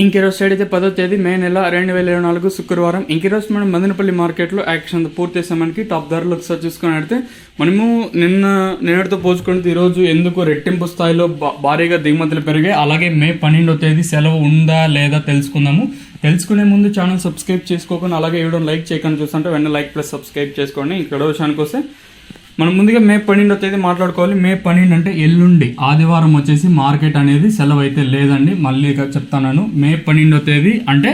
ఇంకెరోజు side అయితే 10వ తేదీ మే నెల 2024 శుక్రవారం. ఇంకెరోజు మనం మదనపల్లి మార్కెట్లో యాక్షన్ పూర్తి సమయానికి టాప్ ధరలు ఒకసారి చూసుకొని అయితే మనము నిన్నటితో పోల్చుకుంటే ఈరోజు ఎందుకు రెట్టింపు స్థాయిలో భారీగా దిగుమతులు పెరిగాయి, అలాగే మే 12వ తేదీ సెలవు ఉందా లేదా తెలుసుకుందాము. తెలుసుకునే ముందు ఛానల్ సబ్స్క్రైబ్ చేసుకోకుండా అలాగే వీడియో లైక్ చేయకుండా చూస్తుంటే వెంటనే లైక్ ప్లస్ సబ్స్క్రైబ్ చేసుకోండి. ఇక్కడ విషయానికి వస్తే మనం ముందుగా మే 12వ తేదీ మాట్లాడుకోవాలి. మే 12 అంటే ఎల్లుండి ఆదివారం వచ్చేసి మార్కెట్ అనేది సెలవు అయితే లేదండి. మళ్ళీ చెప్తాను, మే 12వ తేదీ అంటే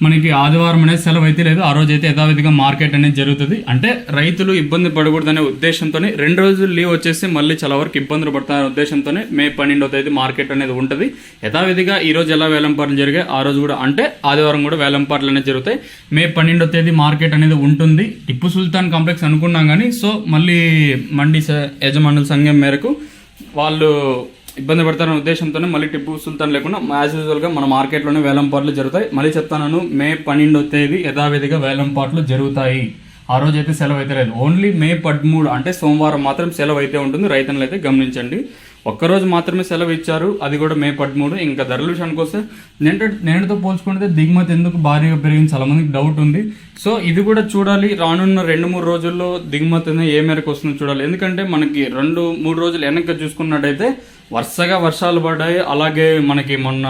మనకి ఆదివారం అనేది సెలవు అయితే లేదు. ఆ రోజు అయితే యథావిధిగా మార్కెట్ అనేది జరుగుతుంది. అంటే రైతులు ఇబ్బంది పడకూడదనే ఉద్దేశంతోనే 2 రోజులు లీవ్ వచ్చేసి మళ్ళీ చాలా వరకు ఇబ్బందులు పడతారనే ఉద్దేశంతోనే మే 12వ తేదీ మార్కెట్ అనేది ఉంటుంది. యథావిధిగా ఈ రోజు ఎలా వేలంపాట్లు జరిగాయి ఆ రోజు కూడా అంటే ఆదివారం కూడా వేలంపాట్లు అనేది జరుగుతాయి. మే 12వ తేదీ మార్కెట్ అనేది ఉంటుంది. టిప్పు సుల్తాన్ కాంప్లెక్స్ అనుకున్నాం కానీ సో మళ్ళీ మండీ యజమానుల సంఘం మేరకు వాళ్ళు ఇబ్బంది పడతారనే ఉద్దేశంతోనే మళ్ళీ టిప్పు సుల్తాన్ లేకుండా యాజ్ యూజువల్గా మన మార్కెట్లోనే వేలంపాట్లు జరుగుతాయి. మళ్ళీ చెప్తాను, మే 12వ తేదీ యథావిధిగా వేలంపాట్లు జరుగుతాయి. ఆ రోజు అయితే సెలవు అయితే లేదు. ఓన్లీ మే 13 అంటే సోమవారం మాత్రం సెలవు అయితే ఉంటుంది. రైతులు అయితే గమనించండి, ఒక్కరోజు మాత్రమే సెలవు ఇచ్చారు, అది కూడా మే 13. ఇంకా ధరల విషయానికి వస్తే నేటితో పోల్చుకుంటే దిగుమతి ఎందుకు భారీగా పెరిగింది చాలా మందికి డౌట్ ఉంది. సో ఇది కూడా చూడాలి, రానున్న 2-3 రోజుల్లో దిగుమతి అనేది ఏ మేరకు వస్తుందో చూడాలి. ఎందుకంటే మనకి 2-3 రోజులు వెనక్కి చూసుకున్నట్టయితే వరుసగా వర్షాలు పడ్డాయి. అలాగే మనకి మొన్న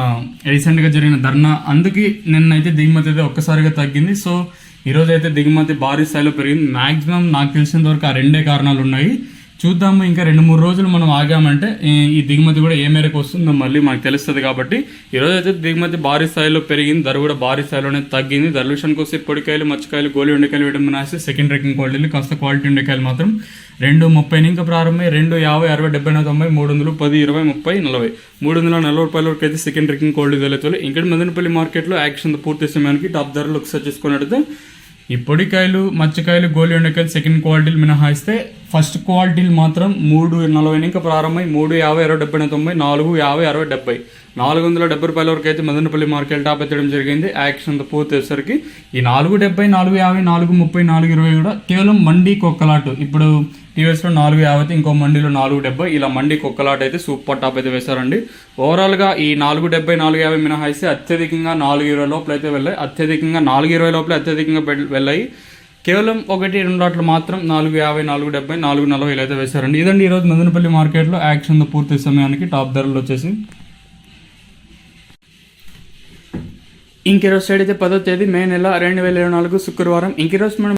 రీసెంట్గా జరిగిన ధర్నా అందుకే నిన్నైతే దిగుమతి అయితే ఒక్కసారిగా తగ్గింది. సో ఈరోజు అయితే దిగుమతి భారీ స్థాయిలో పెరిగింది. మ్యాక్సిమం నాకు తెలిసినంత వరకు ఆ 2 కారణాలు ఉన్నాయి. చూద్దాము, ఇంకా 2-3 రోజులు మనం ఆగామంటే ఈ దిగుమతి కూడా ఏ మేరకు వస్తుందో మళ్ళీ మనకు తెలుస్తుంది. కాబట్టి ఈరోజు అయితే దిగుమతి భారీ స్థాయిలో పెరిగింది, ధర కూడా భారీ స్థాయిలోనే తగ్గింది. ధరల విషయానికి వస్తే పొడికాయలు, మచ్చకాయలు, గోలి ఉండకాయలు వేయడం రాసి సెకండ్ రేకింగ్ క్వాలిటీలు, కాస్త క్వాలిటీ ఉండకాయలు మాత్రం 2.30 ఇంకా ప్రారంభమై 2.50, 60, 70, 90, 300, 10, 20, 30, 40, 340 రూపాయల వరకు అయితే సెకండ్ రేకింగ్ క్వాలిటీ వెళ్తుంది. ఇక్కడ మదనపల్లి మార్కెట్లో యాక్షన్ పూర్తి సమయానికి టాప్ ధరలు ఒకసారి చూసుకున్నట్టయితే ఈ పొడికాయలు, మచ్చకాయలు, గోలి ఉండకాయలు సెకండ్ క్వాలిటీలు మినహాయిస్తే ఫస్ట్ క్వాలిటీలు మాత్రం 3.40 ఇంకా ప్రారంభమై 3.50, 20, 70, 90, 4.50, 60, 70, 470 రూపాయల వరకు అయితే మదనపల్లి మార్కెట్ టాప్ ఎత్తడం జరిగింది. యాక్షన్ పూర్తి వచ్చేసరికి ఈ 4.70, 4.50, 4.30, 4.20 కూడా కేవలం మండీ కొక్కలాటు. ఇప్పుడు టీవీఎస్లో 4.50, ఇంకో మండీలో 4.70, ఇలా మండీ కొక్కలాట అయితే సూపర్ టాప్ అయితే వేశారండి. ఓవరాల్గా ఈ 4.70, 4.50 మినహాయిస్తే అత్యధికంగా 4.20 లోపల అయితే వెళ్ళాయి. అత్యధికంగా 4.20 లోపల అత్యధికంగా వెళ్ళాయి. కేవలం 1-2 లాట్లు మాత్రం 4.50, 4.70, 4.40 ఇలా అయితే వేశారండి. ఇదండి ఈరోజు మదనపల్లి మార్కెట్లో యాక్షన్ పూర్తి సమయానికి టాప్ ధరలు వచ్చేసి. ఇంకెరోజు సైడ్ అయితే 10వ తేదీ మే నెల 2024 శుక్రవారం. ఇంకెరోజు మనం